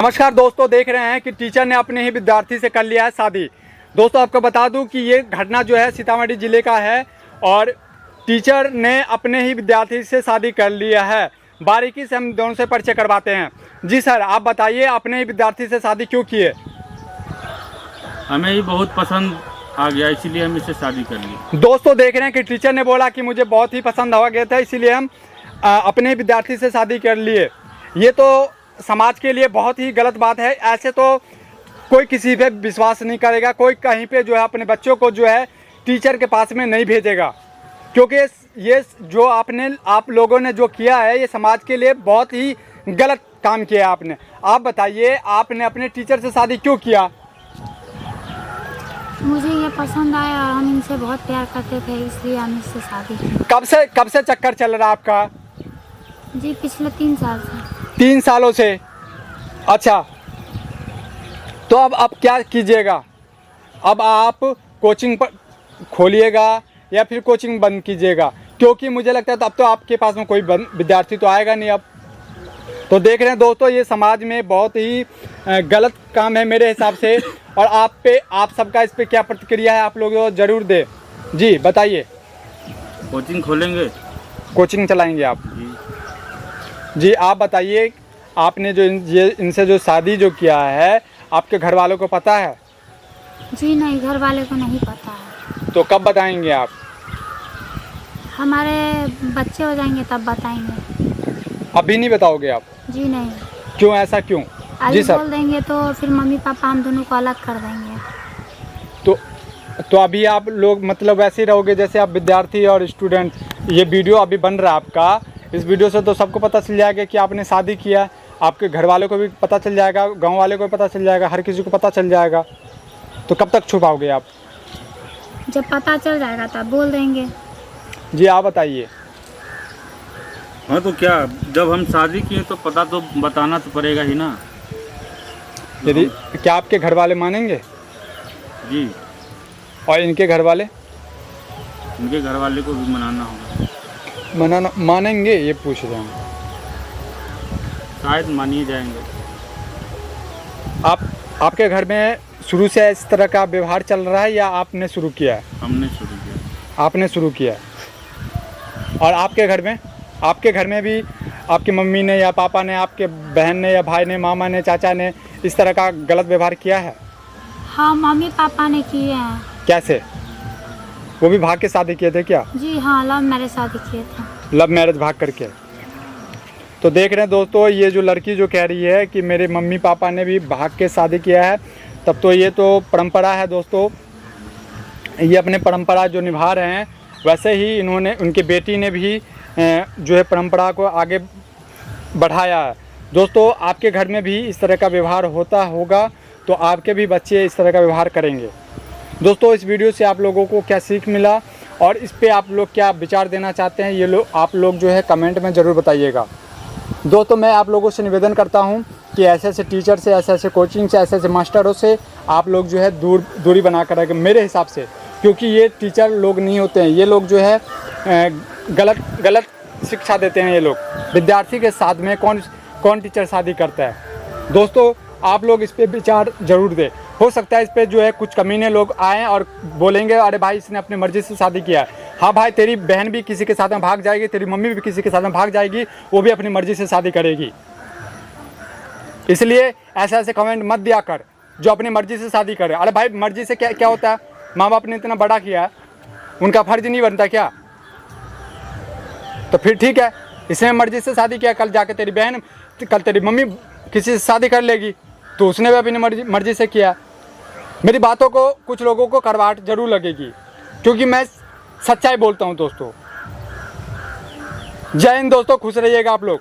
नमस्कार दोस्तों, देख रहे हैं कि टीचर ने अपने ही विद्यार्थी से कर लिया है शादी। दोस्तों आपको बता दूं कि ये घटना जो है सीतामढ़ी ज़िले का है और टीचर ने अपने ही विद्यार्थी से शादी कर लिया है। बारीकी से हम दोनों से परिचय करवाते हैं। जी सर, आप बताइए अपने ही विद्यार्थी से शादी क्यों किए? हमें ही बहुत पसंद आ गया, इसीलिए हम इससे शादी कर ली। दोस्तों देख रहे हैं कि टीचर ने बोला कि मुझे बहुत ही पसंद आ गया था, इसीलिए हम अपने ही विद्यार्थी से शादी कर लिए। ये तो समाज के लिए बहुत ही गलत बात है। ऐसे तो कोई किसी पे विश्वास नहीं करेगा, कोई कहीं पे जो है अपने बच्चों को जो है टीचर के पास में नहीं भेजेगा, क्योंकि ये जो आप लोगों ने जो किया है ये समाज के लिए बहुत ही गलत काम किया है आपने। आप बताइए आपने अपने टीचर से शादी क्यों किया? मुझे ये पसंद आया और हम इनसे बहुत प्यार करते थे, इसलिए हम इससे शादी की। कब से चक्कर चल रहा है आपका? जी पिछले 3 साल से। 3 सालों से। अच्छा, तो अब आप क्या कीजिएगा? अब आप कोचिंग पर खोलिएगा या फिर कोचिंग बंद कीजिएगा? क्योंकि मुझे लगता है तो अब तो आपके पास में कोई विद्यार्थी तो आएगा नहीं अब। तो देख रहे हैं दोस्तों, ये समाज में बहुत ही गलत काम है मेरे हिसाब से। और आप सबका इस पे क्या प्रतिक्रिया है आप लोग ज़रूर दें। जी बताइए। कोचिंग खोलेंगे, कोचिंग चलाएंगे आप? जी आप बताइए, आपने जो इनसे जो शादी जो किया है आपके घर वालों को पता है? जी नहीं, घर वाले को नहीं पता है। तो कब बताएंगे आप? हमारे बच्चे हो जाएंगे तब बताएंगे। अभी नहीं बताओगे आप? जी नहीं। क्यों, ऐसा क्यों? अभी जी सर। बोल देंगे तो फिर मम्मी पापा हम दोनों को अलग कर देंगे। तो अभी आप लोग मतलब वैसे ही रहोगे जैसे आप विद्यार्थी और स्टूडेंट। ये वीडियो अभी बन रहा है आपका, इस वीडियो से तो सबको पता चल जाएगा कि आपने शादी किया। आपके घर वालों को भी पता चल जाएगा, गांव वाले को भी पता चल जाएगा, हर किसी को पता चल जाएगा। तो कब तक छुपाओगे आप? जब पता चल जाएगा तब बोल देंगे। जी आप बताइए। हाँ तो क्या, जब हम शादी किए तो पता तो बताना तो पड़ेगा ही ना। यदि क्या आपके घर वाले मानेंगे? जी, और इनके घर वाले? उनके घर वाले को भी मनाना होगा। मानेंगे ये पूछ रहे हैं। शायद मान ही जाएंगे। आपके घर में शुरू से इस तरह का व्यवहार चल रहा है या आपने शुरू किया है? हमने शुरू किया। आपने शुरू किया है। और आपके घर में भी आपकी मम्मी ने या पापा ने, आपके बहन ने या भाई ने, मामा ने, चाचा ने इस तरह का गलत व्यवहार किया है? हाँ मम्मी पापा ने किए हैं। कैसे? वो भी भाग के शादी किए थे क्या? जी हाँ, लव मैरिज शादी किए थे। लव मैरिज भाग करके। तो देख रहे हैं दोस्तों, ये जो लड़की जो कह रही है कि मेरे मम्मी पापा ने भी भाग के शादी किया है, तब तो ये तो परंपरा है दोस्तों। ये अपने परंपरा जो निभा रहे हैं, वैसे ही उनकी बेटी ने भी जो है परंपरा को आगे बढ़ाया है। दोस्तों आपके घर में भी इस तरह का व्यवहार होता होगा तो आपके भी बच्चे इस तरह का व्यवहार करेंगे। दोस्तों इस वीडियो से आप लोगों को क्या सीख मिला और इस पे आप लोग क्या विचार देना चाहते हैं, ये आप लोग जो है कमेंट में ज़रूर बताइएगा। दोस्तों मैं आप लोगों से निवेदन करता हूं कि ऐसे टीचर से, ऐसे कोचिंग से, ऐसे मास्टरों से आप लोग जो है दूरी बना कर रखें मेरे हिसाब से, क्योंकि ये टीचर लोग नहीं होते हैं। ये लोग जो है गलत शिक्षा देते हैं। ये लोग विद्यार्थी के साथ में कौन टीचर शादी करता है? दोस्तों आप लोग इस पे विचार ज़रूर दें। हो सकता है इस पे जो है कुछ कमीने लोग आएँ और बोलेंगे अरे भाई इसने अपनी मर्ज़ी से शादी किया है। हाँ भाई, तेरी बहन भी किसी के साथ में भाग जाएगी, तेरी मम्मी भी किसी के साथ में भाग जाएगी, वो भी अपनी मर्ज़ी से शादी करेगी। इसलिए ऐसे कमेंट मत दिया कर जो अपनी मर्ज़ी से शादी करे। अरे भाई मर्ज़ी से क्या होता है? माँ बाप ने इतना बड़ा किया है, उनका फ़र्ज नहीं बनता क्या? तो फिर ठीक है, इसने मर्ज़ी से शादी किया, कल जाके कल तेरी मम्मी किसी से शादी कर लेगी, तो उसने भी अपनी मर्ज़ी से किया। मेरी बातों को कुछ लोगों को कड़वाहट ज़रूर लगेगी, क्योंकि मैं सच्चाई बोलता हूँ दोस्तों। जय हिंद दोस्तों, खुश रहिएगा आप लोग।